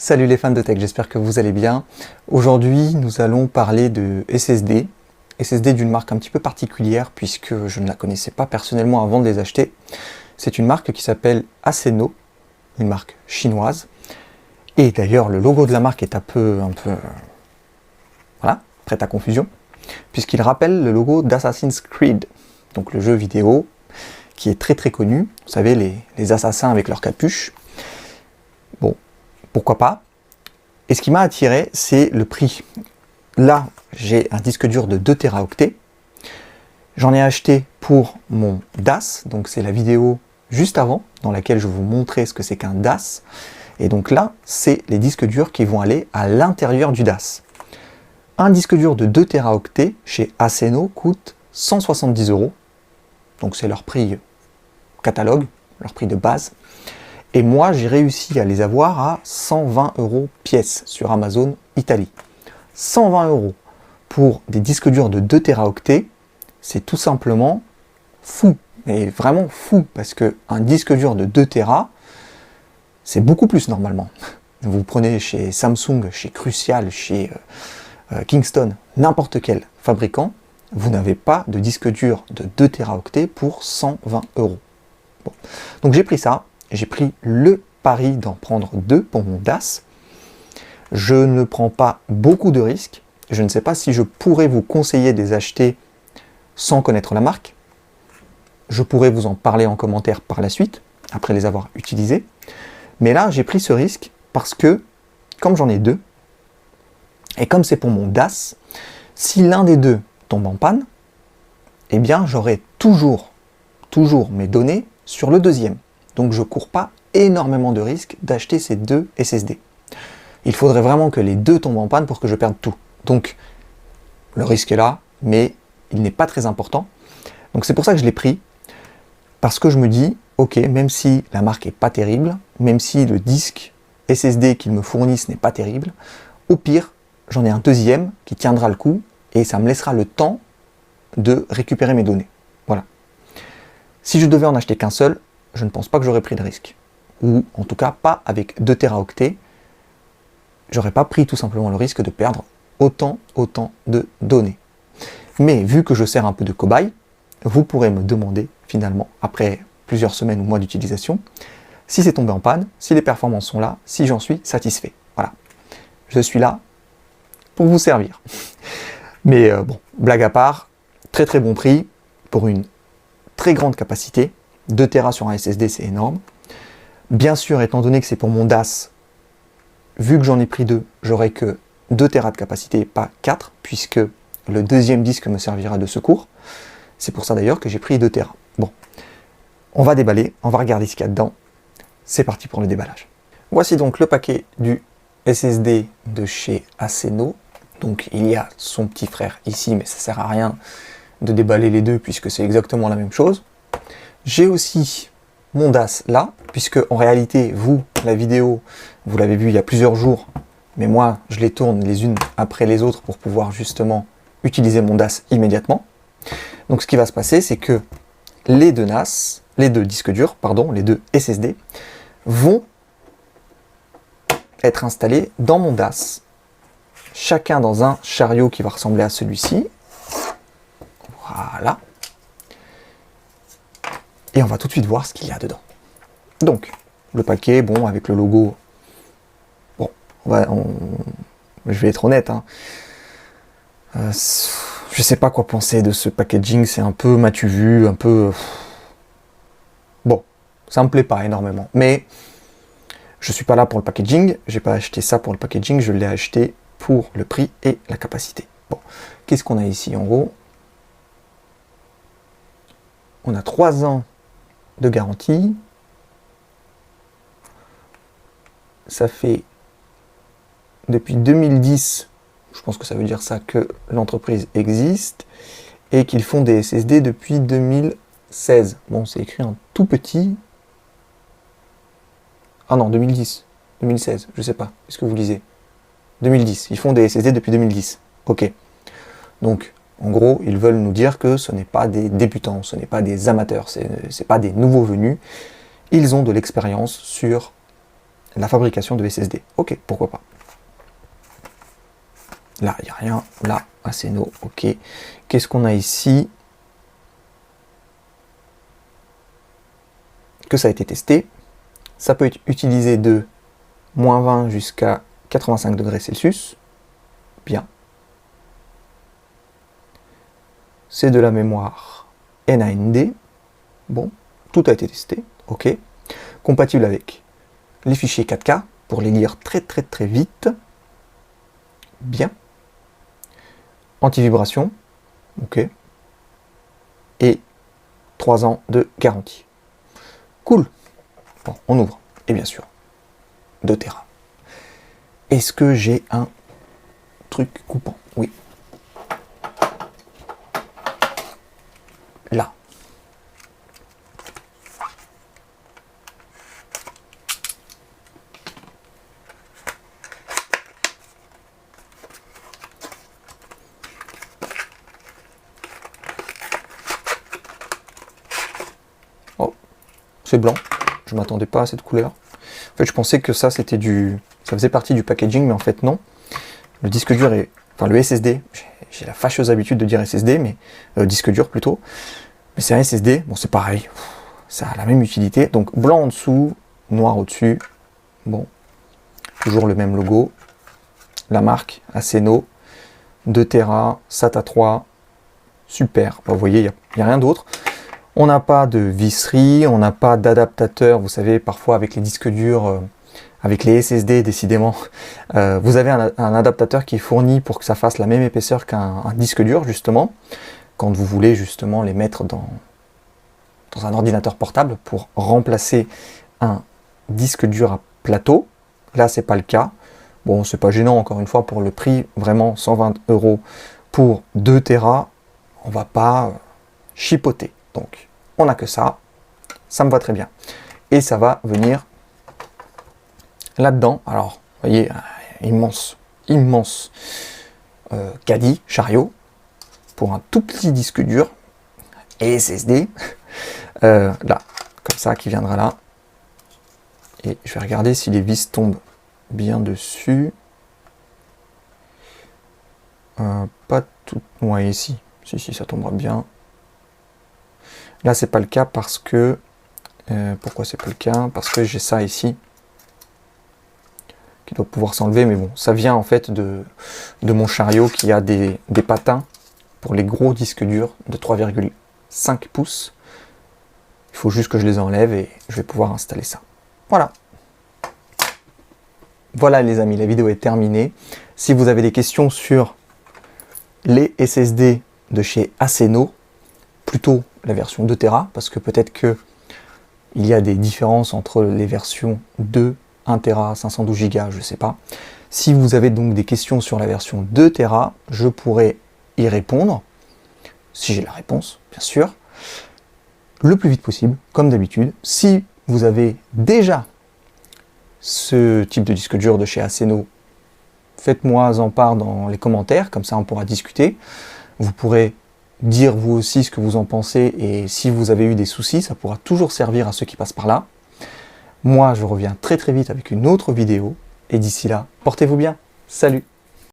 Salut les fans de tech, j'espère que vous allez bien. Aujourd'hui, nous allons parler de SSD. SSD d'une marque un petit peu particulière puisque je ne la connaissais pas personnellement avant de les acheter. C'est une marque qui s'appelle Aceno, une marque chinoise. Et d'ailleurs, le logo de la marque est un peu voilà, prêt à confusion, puisqu'il rappelle le logo d'Assassin's Creed, donc le jeu vidéo qui est très connu. Vous savez, les assassins avec leur capuche. Bon, pourquoi pas. Et ce qui m'a attiré, c'est le prix. Là, j'ai un disque dur de 2 Teraoctets. J'en ai acheté pour mon DAS, donc c'est la vidéo juste avant, dans laquelle je vous montrais ce que c'est qu'un DAS. Et donc là, c'est les disques durs qui vont aller à l'intérieur du DAS. Un disque dur de 2 Teraoctets chez Aceno coûte 170 €. Donc c'est leur prix catalogue, leur prix de base. Et moi, j'ai réussi à les avoir à 120 € pièce sur Amazon Italie. 120 € pour des disques durs de 2 Teraoctets, c'est tout simplement fou. Mais vraiment fou, parce qu'un disque dur de 2 Tera, c'est beaucoup plus normalement. Vous prenez chez Samsung, chez Crucial, chez Kingston, n'importe quel fabricant, vous n'avez pas de disque dur de 2 Teraoctets pour 120 €. Bon. Donc j'ai pris ça. J'ai pris le pari d'en prendre 2 pour mon DAS. Je ne prends pas beaucoup de risques. Je ne sais pas si je pourrais vous conseiller de les acheter sans connaître la marque. Je pourrais vous en parler en commentaire par la suite, après les avoir utilisés. Mais là, j'ai pris ce risque parce que, comme j'en ai 2, et comme c'est pour mon DAS, si l'un des deux tombe en panne, eh bien j'aurai toujours mes données sur le deuxième. Donc je ne cours pas énormément de risques d'acheter ces 2 SSD. Il faudrait vraiment que les 2 tombent en panne pour que je perde tout. Donc le risque est là, mais il n'est pas très important. Donc c'est pour ça que je l'ai pris, parce que je me dis, ok, même si la marque n'est pas terrible, même si le disque SSD qu'ils me fournissent n'est pas terrible, au pire, j'en ai un deuxième qui tiendra le coup et ça me laissera le temps de récupérer mes données. Voilà. Si je devais en acheter qu'un seul, je ne pense pas que j'aurais pris de risque. Ou en tout cas pas avec 2 Teraoctets. J'aurais pas pris tout simplement le risque de perdre autant de données. Mais vu que je sers un peu de cobaye, vous pourrez me demander finalement, après plusieurs semaines ou mois d'utilisation, si c'est tombé en panne, si les performances sont là, si j'en suis satisfait. Voilà. Je suis là pour vous servir. Mais bon, blague à part, très bon prix pour une très grande capacité. 2 Tera sur un SSD, c'est énorme. Bien sûr, étant donné que c'est pour mon DAS, vu que j'en ai pris 2, j'aurai que 2 Tera de capacité, pas 4, puisque le deuxième disque me servira de secours. C'est pour ça d'ailleurs que j'ai pris 2 Tera. Bon, on va déballer, on va regarder ce qu'il y a dedans. C'est parti pour le déballage. Voici donc le paquet du SSD de chez Aceno. Donc il y a son petit frère ici, mais ça sert à rien de déballer les deux puisque c'est exactement la même chose. J'ai aussi mon DAS là, puisque en réalité, vous, la vidéo, vous l'avez vu il y a plusieurs jours, mais moi, je les tourne les unes après les autres pour pouvoir justement utiliser mon DAS immédiatement. Donc ce qui va se passer, c'est que les deux disques durs, pardon, les 2 SSD, vont être installés dans mon DAS, chacun dans un chariot qui va ressembler à celui-ci. Voilà. Et on va tout de suite voir ce qu'il y a dedans. Donc, le paquet, bon, avec le logo, bon, je vais être honnête, hein. Je sais pas quoi penser de ce packaging, c'est un peu m'as-tu vu, un peu... Bon, ça me plaît pas énormément, mais je suis pas là pour le packaging, j'ai pas acheté ça pour le packaging, je l'ai acheté pour le prix et la capacité. Bon, qu'est-ce qu'on a ici en gros? On a 3 ans de garantie. Ça fait depuis 2010, je pense que ça veut dire ça, que l'entreprise existe et qu'ils font des SSD depuis 2016. Bon, c'est écrit en tout petit. Ah non, 2010, 2016, je sais pas. Est-ce que vous lisez? 2010, ils font des SSD depuis 2010. Ok. Donc, en gros, ils veulent nous dire que ce n'est pas des débutants, ce n'est pas des amateurs, ce n'est pas des nouveaux venus. Ils ont de l'expérience sur la fabrication de SSD. Ok, pourquoi pas. Là, il n'y a rien. Là, Aceno, ok. Qu'est-ce qu'on a ici? Que ça a été testé. Ça peut être utilisé de -20 jusqu'à 85 degrés Celsius. Bien. C'est de la mémoire NAND. Bon, tout a été testé. Ok. Compatible avec les fichiers 4K pour les lire très vite. Bien. Anti-vibration. Ok. Et 3 ans de garantie. Cool. Bon, on ouvre. Et bien sûr, 2 Tera. Est-ce que j'ai un truc coupant? Oui. Là. Oh, c'est blanc. Je m'attendais pas à cette couleur. En fait, je pensais que ça c'était ça faisait partie du packaging, mais en fait non. Le disque dur est, enfin le SSD. J'ai la fâcheuse habitude de dire SSD, mais disque dur plutôt. Mais c'est un SSD. Bon, c'est pareil. Ça a la même utilité. Donc blanc en dessous, noir au-dessus. Bon, toujours le même logo. La marque Aceno, 2 Tera, SATA 3. Super. Bah, vous voyez, il n'y a rien d'autre. On n'a pas de visserie, on n'a pas d'adaptateur. Vous savez, parfois avec les disques durs, avec les SSD, décidément, vous avez un adaptateur qui est fourni pour que ça fasse la même épaisseur qu'un disque dur, justement, quand vous voulez justement les mettre dans un ordinateur portable pour remplacer un disque dur à plateau. Là, c'est pas le cas. Bon, c'est pas gênant, encore une fois, pour le prix, vraiment 120 € pour 2 Tera, on va pas chipoter. Donc, on n'a que ça me va très bien. Et ça va venir là-dedans. Alors, vous voyez, immense caddie, chariot, pour un tout petit disque dur et SSD. Là, comme ça, qui viendra là. Et je vais regarder si les vis tombent bien dessus. Pas tout. Ouais, ici. Si, ça tombera bien. Là, c'est pas le cas parce que... pourquoi c'est pas le cas? Parce que j'ai ça ici qui doit pouvoir s'enlever, mais bon, ça vient en fait de mon chariot qui a des patins pour les gros disques durs de 3,5 pouces. Il faut juste que je les enlève et je vais pouvoir installer ça. Voilà. Voilà les amis, la vidéo est terminée. Si vous avez des questions sur les SSD de chez Aceno, plutôt la version 2 Tera, parce que peut-être que il y a des différences entre les versions 2, 1 Tera, 512 Go, je ne sais pas. Si vous avez donc des questions sur la version 2 Tera, je pourrais y répondre, si j'ai la réponse, bien sûr, le plus vite possible, comme d'habitude. Si vous avez déjà ce type de disque dur de chez Aceno, faites-moi en part dans les commentaires, comme ça on pourra discuter. Vous pourrez dire vous aussi ce que vous en pensez, et si vous avez eu des soucis, ça pourra toujours servir à ceux qui passent par là. Moi, je reviens très vite avec une autre vidéo, et d'ici là, portez-vous bien. Salut!